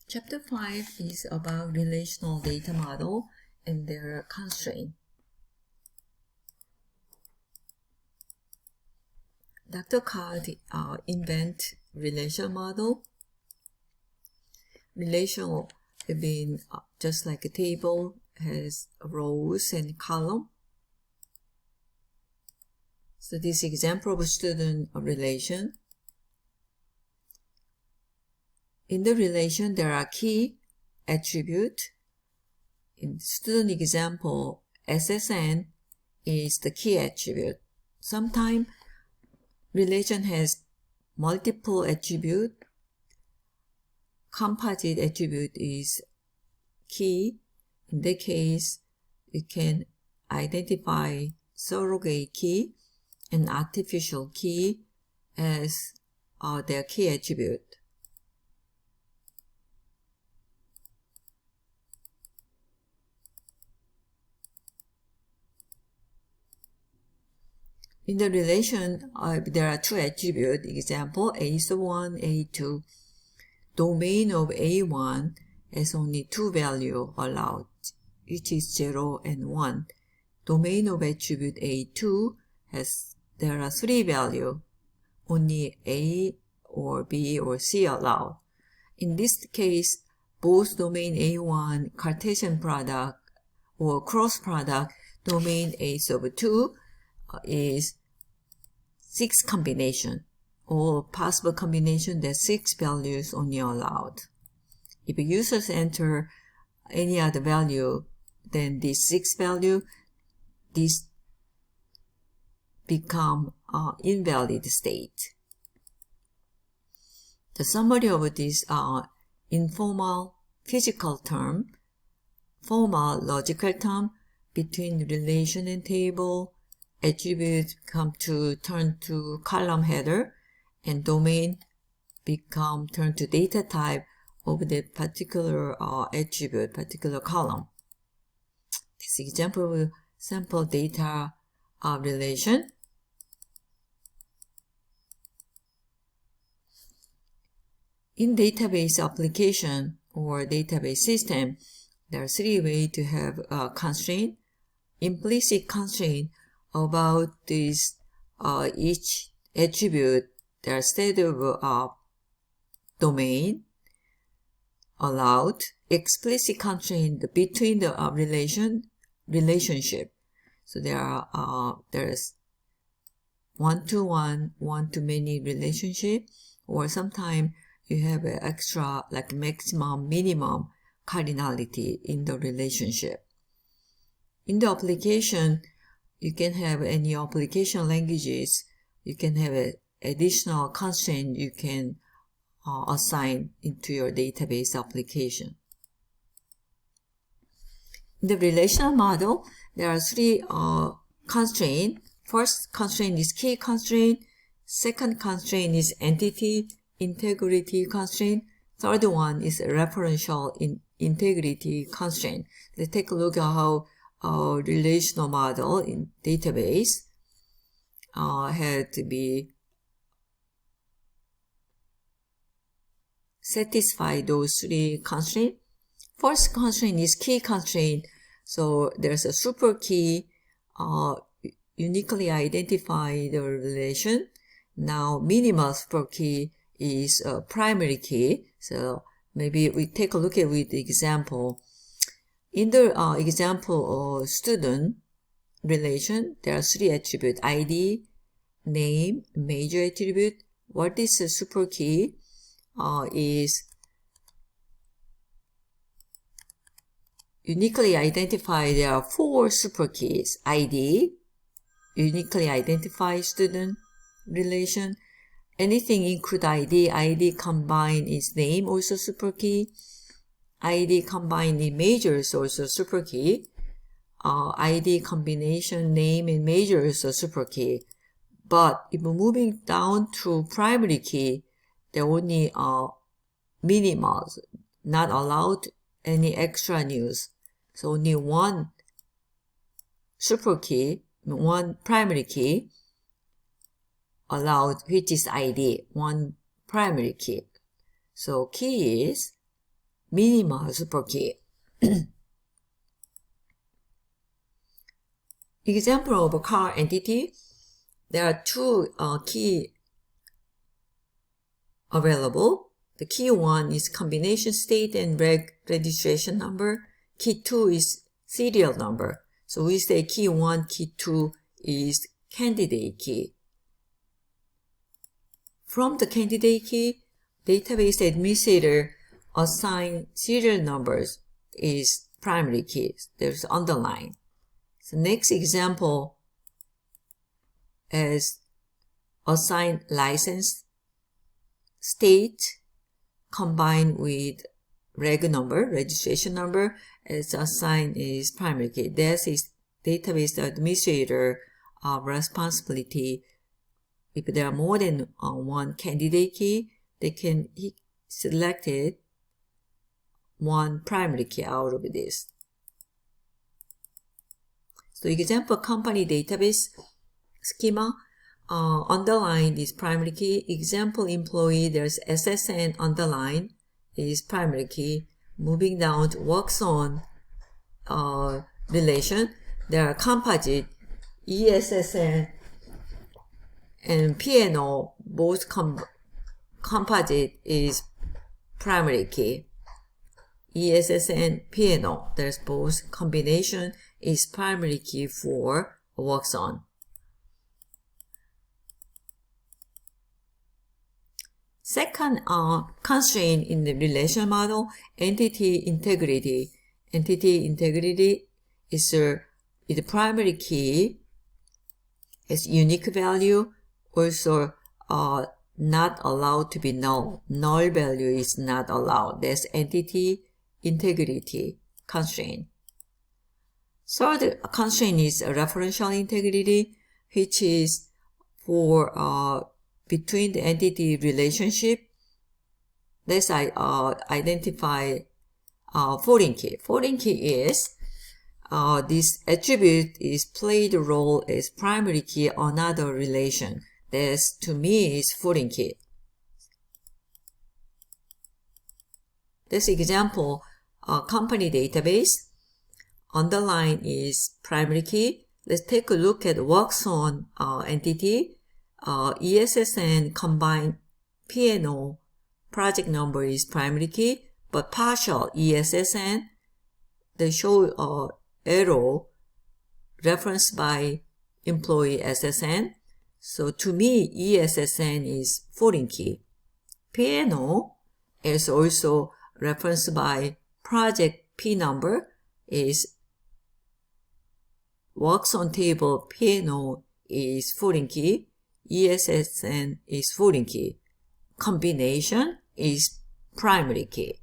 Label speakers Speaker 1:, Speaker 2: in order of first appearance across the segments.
Speaker 1: Chapter 5 is about relational data model and their constraint. Dr. Card invent relational model. Relational have been just like a table, has rows and column. So this example of a student relation. In the relation, there are key attribute. In the student example, SSN is the key attribute. Sometimes relation has multiple attribute. Composite attribute is key. In that case, you can identify surrogate key and artificial key as their key attribute. In the relation, there are two attributes. Example, A1, A2. Domain of A1 has only two values allowed, which is 0 and 1. Domain of attribute A2 there are three values, only A or B or C allowed. In this case, both domain A1 Cartesian product or cross product domain A sub 2 is 6 combination, or possible combination that 6 values only allowed. If users enter any other value than this 6 value, this become invalid state. The summary of this informal physical term, formal logical term between relation and table, attribute turn to column header, and domain turn to data type of the particular attribute, particular column. This example of sample data relation. In database application or database system, there are three ways to have constraint. Implicit constraint about this each attribute, their state of domain allowed. Explicit constraint between the relationship. So there's one-to-one, one-to-many relationship, or sometimes you have an extra like maximum, minimum cardinality in the relationship. In the application, you can have any application languages. You can have an additional constraint you can assign into your database application. In the relational model, there are three constraints. First constraint is key constraint. Second constraint is entity integrity constraint. Third one is referential integrity constraint. Let's take a look at how relational model in database had to be satisfy those three constraints. First constraint is key constraint. So there's a super key, uniquely identify the relation. Now minimal super key is a primary key. So maybe we take a look at with the example. In the example of student relation, there are three attributes: ID, name, major attribute. What is a super key is uniquely identify. There are 4 super keys. ID, uniquely identify student relation. Anything include ID. ID combined is name, also super key. ID combined in major is also super key. ID combination, name, and major is a super key. But if we're moving down to primary key, there are only minimals, not allowed any extra news. So only one super key, one primary key allowed, which is ID, one primary key. So key is minimal super key. Example of a car entity. There are two key available. The key 1 is combination state and registration number. Key 2 is serial number. So we say key 1, key 2 is candidate key. From the candidate key, database administrator assign serial numbers is primary key. There's underline. So next example is assign license state combined with registration number as assigned is primary key. This is database administrator responsibility. If there are more than one candidate key, they can select one primary key out of this. So example, company database schema, underline is primary key. Example, employee, there's SSN underline is primary key. Moving down to works on relation, there are composite, ESSN and P&O, both composite is primary key. ESSN, P&O, there's both combination is primary key for works on. Second constraint in the relation model, entity integrity. Entity integrity is the primary key, is unique value, also not allowed to be null. Null value is not allowed. That's entity integrity constraint. Third constraint is referential integrity, which is for between the entity relationship. Let's identify foreign key. Foreign key is this attribute is played a role as primary key another relation. This to me is foreign key. This example, company database, underline is primary key. Let's take a look at works on entity. ESSN combined P&O project number is primary key, but partial ESSN, they show arrow referenced by employee SSN. So to me, ESSN is foreign key. P&O is also referenced by project P number is works on table P&O is foreign key. ESSN is foreign key. Combination is primary key.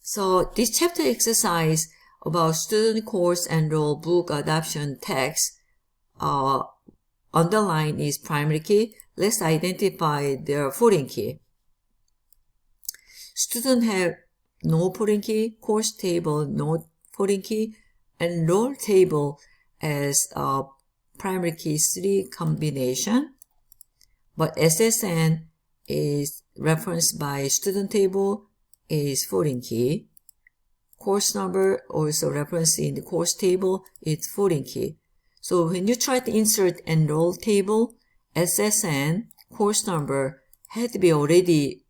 Speaker 1: So this chapter exercise about student course enroll book adoption text underline is primary key. Let's identify their foreign key. Student have no foreign key, course table no foreign key, enroll table as primary key 3 combination, but SSN is referenced by student table is foreign key. Course number also referenced in the course table is foreign key. So when you try to insert enroll table, SSN course number had to be already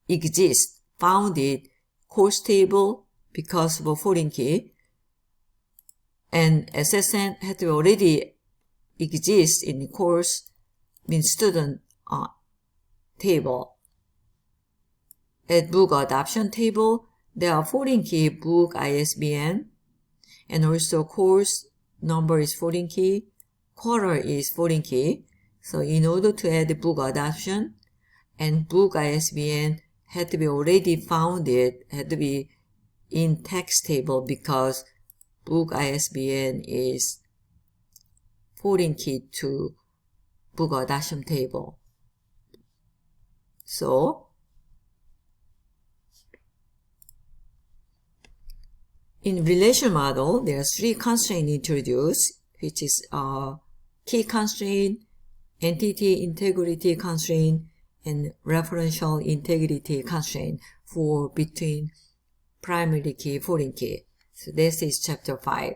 Speaker 1: exist, found it course table because of a foreign key, and SSN had to already exist in the course means student table. At book adoption table, there are foreign key book ISBN, and also course number is foreign key, quarter is foreign key. So in order to add the book adoption and book ISBN had to be already founded, had to be in text table because book ISBN is foreign key to book adoption table. So in relation model, there are 3 constraints introduced, which is key constraint, entity integrity constraint, and referential integrity constraint for between primary key, foreign key. So this is chapter 5.